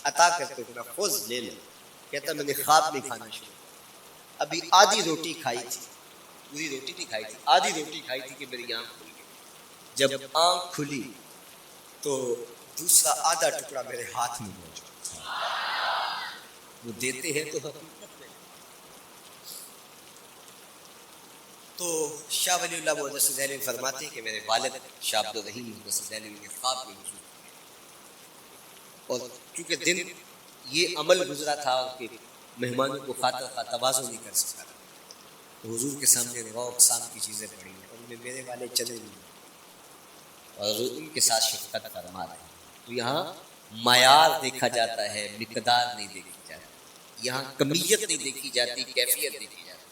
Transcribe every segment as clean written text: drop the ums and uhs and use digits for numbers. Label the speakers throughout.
Speaker 1: عطا کرتے ہو محفوظ لے لو. کہتا میں نے خواب میں کھانا شروع کیا. ابھی آدھی روٹی کھائی تھی, پوری روٹی نہیں کھائی تھی, آدھی روٹی کھائی تھی کہ میری آنکھ کھل گئی. جب آنکھ کھلی تو دوسرا آدھا ٹکڑا میرے ہاتھ میں موجود تھا. وہ دیتے ہیں تو حقیقت میں. تو شاہ ولی اللہ محدث دہلوی فرماتے ہیں کہ میرے والد شاہ عبد الرحیم محدث دہلوی کے خواب میں حضور, اور چونکہ دن یہ عمل گزرا تھا کہ مہمانوں کو خاطر خواہ تواضع نہیں کر سکتا تھا, تو حضور کے سامنے نو اقسام کی چیزیں پڑی ہیں, ان میں میرے والے چلے نہیں اور ان کے ساتھ شفقت فرما رہے ہیں. تو یہاں معیار دیکھا جاتا ہے, مقدار نہیں دیکھی جاتی. یہاں کمیت نہیں دیکھی جاتی, کیفیت دیکھی جاتی.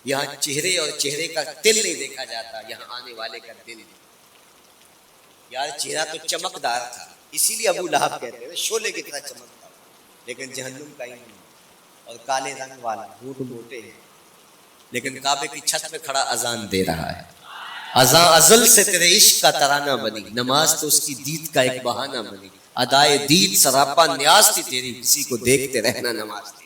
Speaker 1: یہاں چہرے اور چہرے کا دل نہیں دیکھا جاتا, یہاں آنے والے کا دل. یار چہرہ تو چمکدار تھا, اسی لیے ابو لہب کہتے ہیں شعلے کی طرح چمکتا, لیکن جہنم کا ہی نہیں, اور کالے رنگ والا, ہونٹ موٹے ہیں, لیکن کعبے کی چھت پہ کھڑا اذان دے رہا ہے. اذان ازل سے تیرے عشق کا ترانہ بنی, نماز تو اس کی دید کا ایک بہانہ بنی. ادائے دید سراپا نیاز تھی تیری, کسی کو دیکھتے رہنا نماز تھی.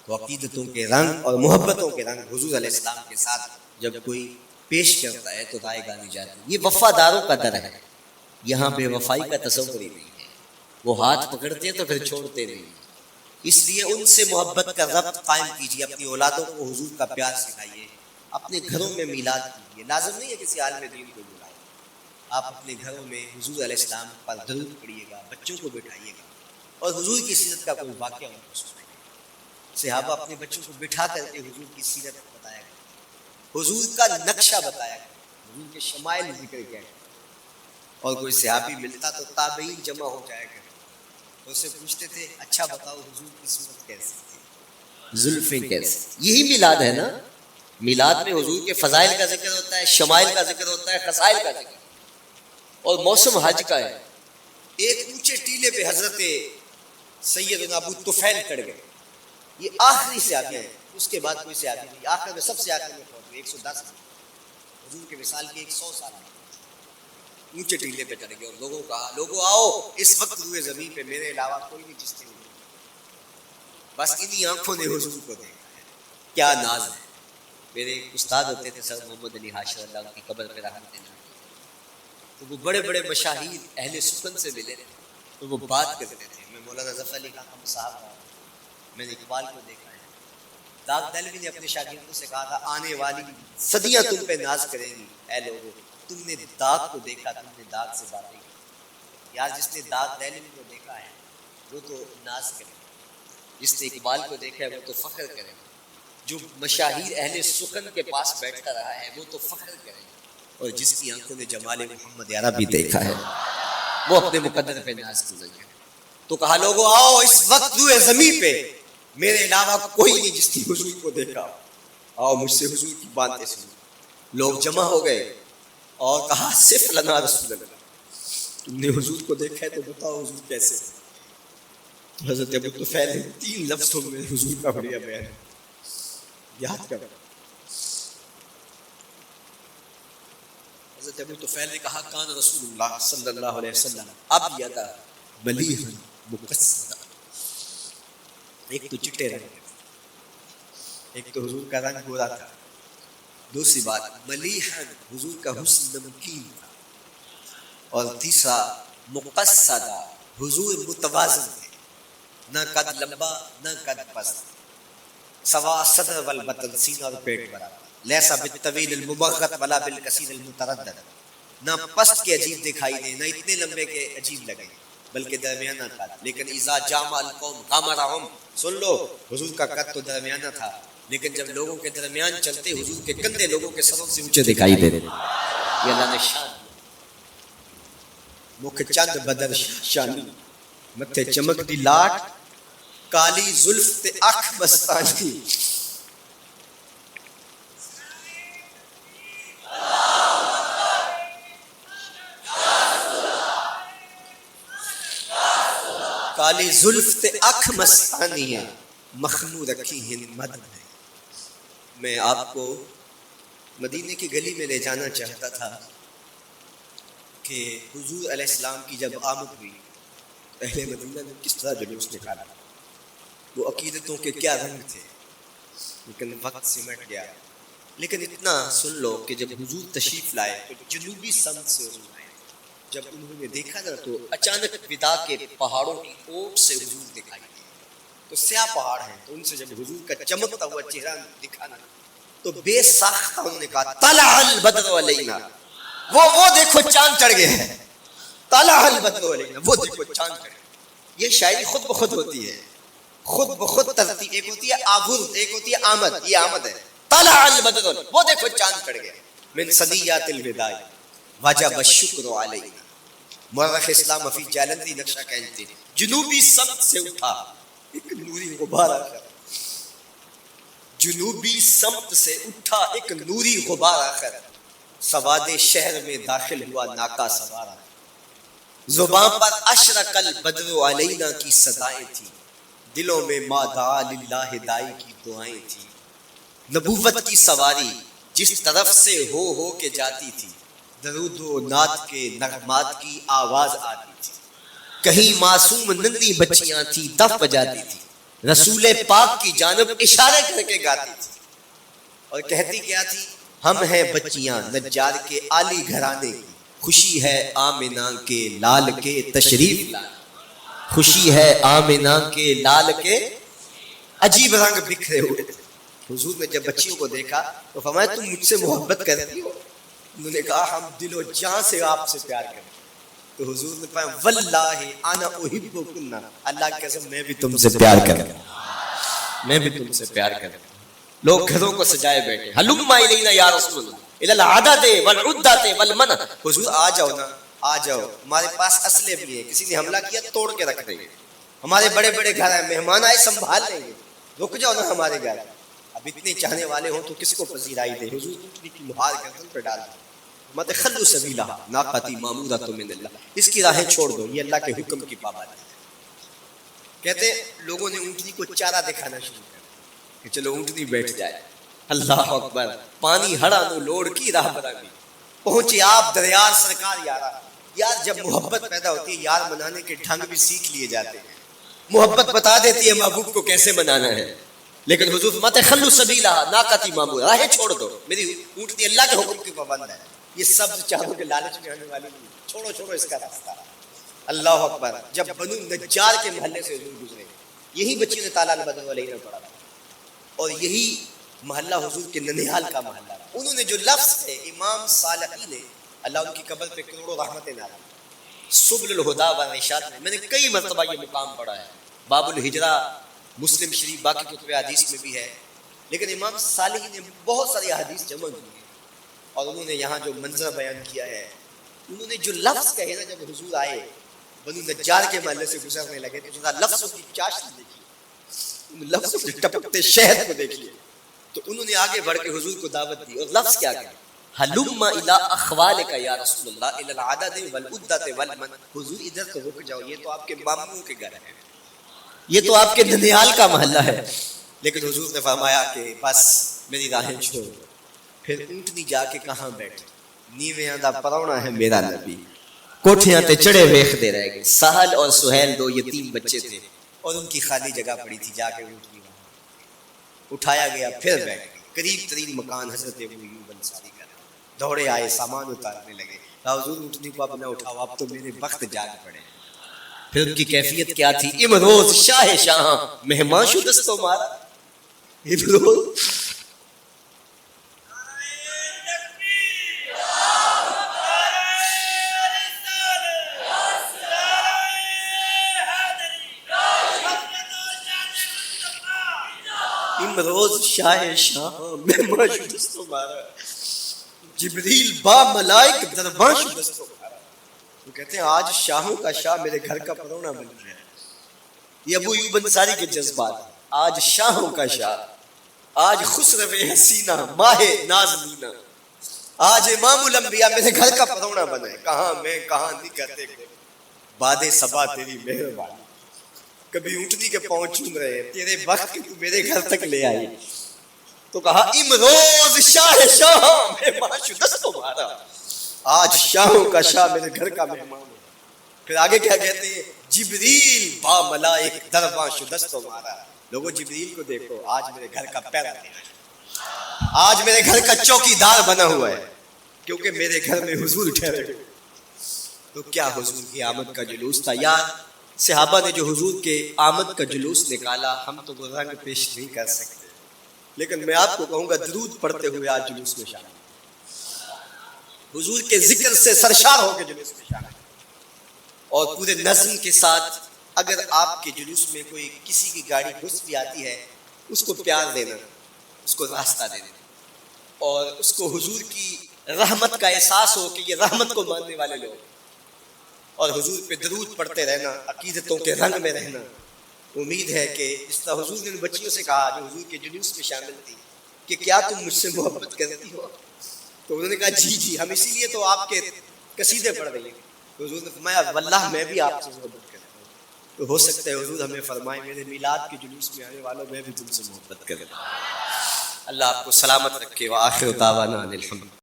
Speaker 1: تو عقیدتوں کے رنگ اور محبتوں کے رنگ حضور علیہ السلام کے ساتھ جب کوئی پیش کرتا ہے تو رائے گانی جاتی ہے. یہ وفاداروں کا در ہے, یہاں بے وفائی کا تصور ہی نہیں ہے. وہ ہاتھ پکڑتے تو پھر چھوڑتے نہیں. اس لیے ان سے محبت کا ربط قائم کیجیے, اپنی اولادوں کو حضور کا پیار سکھائیے, اپنے گھروں میں میلاد کیجیے. لازم نہیں ہے کسی عالم دین کو بلائیں, آپ اپنے گھروں میں حضور علیہ السلام پر درود پڑھیے گا, بچوں کو بٹھائیے گا, اور حضور کی سیرت کا کوئی واقعہ ان کو سنائیے. صحابہ اپنے بچوں کو بٹھا کر کے حضور کی سیرت بتایا گیا, حضور کا نقشہ بتایا گیا, حضور کے شمائل ذکر کیا گیا. اور کوئی صحابی ملتا تو تابعین جمع ہو جایا کرتے, تو اسے پوچھتے تھے اچھا بتاؤ حضور کی صورت کیسی تھی, زلفیں کیسی. یہی میلاد ہے نا. میلاد میں حضور کے فضائل کا ذکر ہوتا ہے, شمائل کا ذکر ہوتا ہے, خصائل کا ذکر, اور موسم حج کا ہے. ایک اونچے ٹیلے پہ حضرت سیدنا ابو طفیل چڑھ گئے, یہ آخری صحابی ہے, اس کے بعد کوئی صحابی نہیں, آخر میں سب سے آخر میں پہنچ گئے. 110 حضور کے وصال کے 100 سال اونچے ٹیلے پہ چڑھ گئے, اور لوگوں کا لوگوں آؤ, اس وقت روئے زمین پہ میرے علاوہ کوئی نہیں جس نے بس انہی آنکھوں نے حضور کو دیکھا ہے. کیا ناز ہے. میرے ایک استاد ہوتے تھے سر محمد علی حاشر, اللہ ان کی قبر پہ رحمت اللہ, تو وہ بڑے بڑے مشاہیر اہل سکن سے ملے تو وہ بات کرتے تھے. میں مولانا ظفر علی خان صاحب رہا, میں نے اقبال کو دیکھا ہے. داغ دہلوی نے اپنے شاگردوں سے کہا تھا آنے والی صدیاں تم پہ ناز کریں گی, اے لوگوں تم نے داغ کو دیکھا, تم نے داغ سے باتیں کی. یار جس نے داغ دہلوی کو دیکھا ہے وہ تو ناز کرے, جس نے اقبال کو دیکھا ہے وہ تو فخر کرے, جو مشاہیر اہل سکن کے پاس بیٹھتا رہا ہے وہ تو فخر کرے, اور جس کی آنکھوں نے جمال محمد عربی دیکھا ہے وہ اپنے مقدر پہ ناز کی وجہ. تو کہا لوگوں آؤ, اس وقت روئے زمین پہ میرے علاوہ کوئی نہیں جس نے حضور کو دیکھا, آؤ مجھ سے حضور کی باتیں سنو. لوگ جمع ہو گئے اور کہا صرف لنا رسول اللہ, تم نے حضور کو دیکھا ہے تو بتاؤ حضور کیسے. حضرت ابو طفیل نے 3 لفظوں میں حضور کا بڑھیا بیان یاد کر. حضرت ابو طفیل نے کہا کان رسول اللہ صلی اللہ علیہ وسلم اب یدا ملیحا مقصدا. ایک تو چٹے رنگ, ایک تو حضور کا رنگ گورا تھا, دوسری بات ملیحا حضور کا حسن نمکین تھا, اور تیسرا مقصدا حضور متوازن تھے, نہ قد لمبا نہ قد پست, سوا صدر والبطن سینہ اور پیٹ برابر, لیسا بالطویل المبغت ولا بالکثیر المتردد, نہ پست کے عجیب دکھائی دے نہ اتنے لمبے کے عجیب لگے, بلکہ درمیانہ قد. لیکن اذا جامع القوم غمرهم, سن لو حضور کا قد تو درمیانہ تھا, لیکن جب لوگوں کے درمیان چلتے حضور کے کندھے لوگوں کے سروں سے اونچے دکھائی دے رہے. یہ اللہ نے شان مکھ چند بدر شانی, متھے چمک دی لاٹ, کالی زلف تے اکھ مستانی. کالی زلف تے اکھ مستانی ہے, مخمو رکھی ہند مد ہے. میں آپ کو مدینے کی گلی میں لے جانا چاہتا تھا کہ حضور علیہ السلام کی جب آمد ہوئی اہل مدینہ نے کس طرح جلوس نکالا، وہ عقیدتوں کے کیا رنگ تھے، لیکن وقت سمٹ گیا۔ لیکن اتنا سن لو کہ جب حضور تشریف لائے تو جنوبی سمت سے حضور آئے، جب انہوں نے دیکھا نا تو اچانک ودا کے پہاڑوں کی اوٹ سے حضور دکھائی دی، تو سیاہ پہاڑ ہیں، تو ان سے جب حضور کا چمکتا ہوا چہرہ دکھا نا تو بے ساختہ انہوں نے کہا طلع البدر علینا، وہ دیکھو چاند چڑھ گیا ہے، طلع البدر علینا، وہ دیکھو چاند چڑھ گیا۔ یہ شاعری خود بخود ہوتی ہے، خود بخود ترتیب، ایک ہوتی ہے آبود، ایک ہوتی ہے آمد، یہ آمد ہے۔ طلع البدر، وہ دیکھو چاند چڑھ گیا، من ثنیات الوداع وجب الشکر علینا۔ مورخ اسلام فی جالندی نقشہ کہتے ہیں جنوبی سمت سے اٹھا ایک نوری غبار آ کر، جنوبی سمت سے اٹھا ایک نوری غبار آ کر سواد شہر میں داخل ہوا ناکا سوارا، زبان پر اشرق البدر علینا کی صدائیں تھی، دلوں میں ما دعا للہ دائی کی دعائیں تھی۔ نبوت کی سواری جس طرف سے ہو کے جاتی تھی، درود و نعت کے نغمات کی آواز آتی تھی، کہیں معصوم ننھی بچیاں تھی دف بجاتی تھی، رسول پاک کی جانب اشارے کر کے گاتی تھی، اور کہتی کیا تھی، ہم ہیں بچیاں نجار کے عالی گھرانے کی، خوشی ہے آمنہ کے لال کے تشریف لانے، خوشی ہے آمنہ کے لال کے۔ عجیب رنگ بکھرے ہوئے تھے۔ حضور نے جب بچیوں کو دیکھا تو فرمایا تم مجھ سے محبت کرتی ہو؟ انہوں نے کہا ہم دل و جان سے آپ سے پیار کرتے ہیں۔ تو حضور نے فرمایا واللہ انا احبکن، اللہ کی قسم میں بھی تم سے پیار کرتا ہوں، میں بھی تم سے پیار کرتا ہوں۔ لوگ گھروں کو سجائے بیٹھے، ہلم الینا یا رسول اللہ الی العدد والعدۃ والمنع، حضور آ جاؤ نا، آ جاؤ، ہمارے پاس اسلحے بھی ہیں، کسی نے حملہ کیا توڑ کے رکھ دیں گے، ہمارے بڑے بڑے گھر ہیں، مہمان آئے سنبھال لیں گے، رک جاؤ نا ہمارے گھر۔ اب اتنے چاہنے والے ہوں تو کس کو پذیرائی دے؟ حضور اونٹنی کی مہار گردن پر ڈال دی، مت خلو سبیلہ ناقتی مامورۃ من اللہ، اس کی راہیں چھوڑ دو، یہ اللہ کے حکم کی پابندی ہے۔ کہتے لوگوں نے اونٹنی کو چارہ دکھانا شروع کر کہ چلو اونٹنی بیٹھ جائے، اللہ اکبر، پانی ہڑا نو لوڑ کی راہ برابی، پہنچے آپ دریار سرکار یارا۔ یار جب محبت پیدا ہوتی ہے یار منانے کے ڈھنگ بھی سیکھ لیے جاتے ہیں، محبت بتا دیتی ہے محبوب کو کیسے منانا ہے، لیکن حضور مت خلو سبیلہ ناقتی مامور، راہیں چھوڑ دو، میری اونٹنی اللہ کے حکم کی پابند ہے، یہ سبز چاہوں کے لالچ میں آنے والی نہیں، چھوڑو اس کا راستہ۔ اللہ اکبر، جب بنو نجار کے محلے سے حضور گزرے، یہی بچی نے طلع البدر علینا پڑھا اور یہی محلہ حضور کے ننھیال کا محلہ، انہوں نے جو لفظ تھے امام صالحی نے، اللہ ان کی قبر پہ کروڑوں رحمتیں نازل، سبل الہدیٰ والرشاد میں نے کئی مرتبہ یہ مقام پڑھا ہے، باب الہجرہ مسلم شریف باقی کتب حدیث میں بھی ہے، لیکن امام صالحی نے بہت ساری حدیث جمع کی ہے، اور انہوں نے یہاں جو منظر بیان کیا ہے، انہوں نے جو لفظ کہے نا جب حضور آئے بنو نجار کے محلے سے گزرنے لگے تو ذرا لفظوں کی چاشنی دیکھیے، ان لفظوں کے ٹپکتے شہد کو دیکھیے، تو انہوں نے آگے بڑھ کے حضور کو دعوت دی، اور لفظ کیا کہا، ہلم الی اخوالک یا رسول اللہ الی العدد والعدۃ والمنع، حضور ادھر تو رک جاؤ، یہ تو آپ کے ماموں کے گھر ہے، یہ تو آپ کے ننھیال کا محلہ ہے، لیکن حضور نے فرمایا کہ بس میری راہیں چھوڑ دو۔ پھر اونٹنی جا کے کہاں بیٹھی، نیویاں دا پرونا ہے میرا نبی، کوٹھیاں تے چڑھے ویکھدے رہ گئے، سہل اور سہیل دو یتیم بچے تھے اور ان کی خالی جگہ پڑی تھی، جا کے اونٹنی وہاں اٹھایا گیا، پھر بیٹھ گئے، قریب ترین مکان حضرت ابو ایوب انصاری کا، دوڑے آئے سامان اتارنے لگے، حضور اونٹنی کو اب نہ اٹھاؤ، اب تو میرے وقت جاگ پڑے۔ پھر ان کی کیفیت کیا تھی، امروز شاہ شاہاں مہمان شدست و مارا، امروز امروز شاہ شاہ مہمان شدست و مارا، جبریل با ملائک دربان شدست و مارا۔ وہ کہتے ہیں آج شاہوں کا شاہ میرے گھر کا پرونا بن گیا، یہ ابو ایوب انصاری کے جذبات، آج شاہوں کا شاہ، آج خسرو حسینہ ماہ نازنینہ، آج امام الانبیاء میرے گھر کا پرونا بنا ہے، کہاں میں کہاں نہیں کہتے باد صبا تیری مہربانی، کبھی اونٹنی کے پاؤں چوم رہے ہیں، تیرے وقت تو میرے گھر تک لے آئی، تو کہا امروز شاہ شاہ مہمان شدست تمہارا، آج شاہوں کا شاہ میرے گھر کا مہمان ہے۔ پھر آگے کیا کہتے ہیں، جبریل با ملائک درباں شدست ہمارا. لوگوں جبریل کو دیکھو، آج میرے گھر کا پہرا دے رہا ہے، آج میرے گھر کا چوکی دار بنا ہوا ہے، کیونکہ میرے گھر میں حضور ٹھہرے ہوئے. تو کیا حضور کی آمد کا جلوس تھا یار. صحابہ نے جو حضور کے آمد کا جلوس نکالا، ہم تو وہ رنگ پیش نہیں کر سکتے، لیکن میں آپ کو کہوں گا درود پڑھتے ہوئے آج جلوس میں شامل، حضور کے ذکر سے سرشار ہو کے جلوس میں شامل، اور پورے نظم کے ساتھ. اگر آپ کے جلوس میں کوئی کسی کی گاڑی گھس بھی آتی ہے، اس کو پیار دینا، اس کو راستہ دینا، اور اس کو حضور کی رحمت کا احساس ہو کہ یہ رحمت کو ماننے والے لوگ، اور حضور پہ درود پڑھتے رہنا، عقیدتوں کے رنگ میں رہنا. امید ہے کہ اس طرح حضور نے بچیوں سے کہا جو حضور کے جلوس میں شامل تھی کہ کیا تم مجھ سے محبت کرتی ہو؟ تو انہوں نے کہا جی ہم اسی لیے تو آپ کے قصیدے پڑھ رہی ہیں. تو حضور نے فرمایا واللہ میں بھی آپ سے محبت کرتا ہوں. تو ہو سکتا ہے حضور ہمیں فرمائے میرے میلاد کے جلوس میں آنے والوں میں بھی تم سے محبت کرتا ہوں. اللہ آپ کو سلامت رکھے. وآخر دعوانا ان الحمد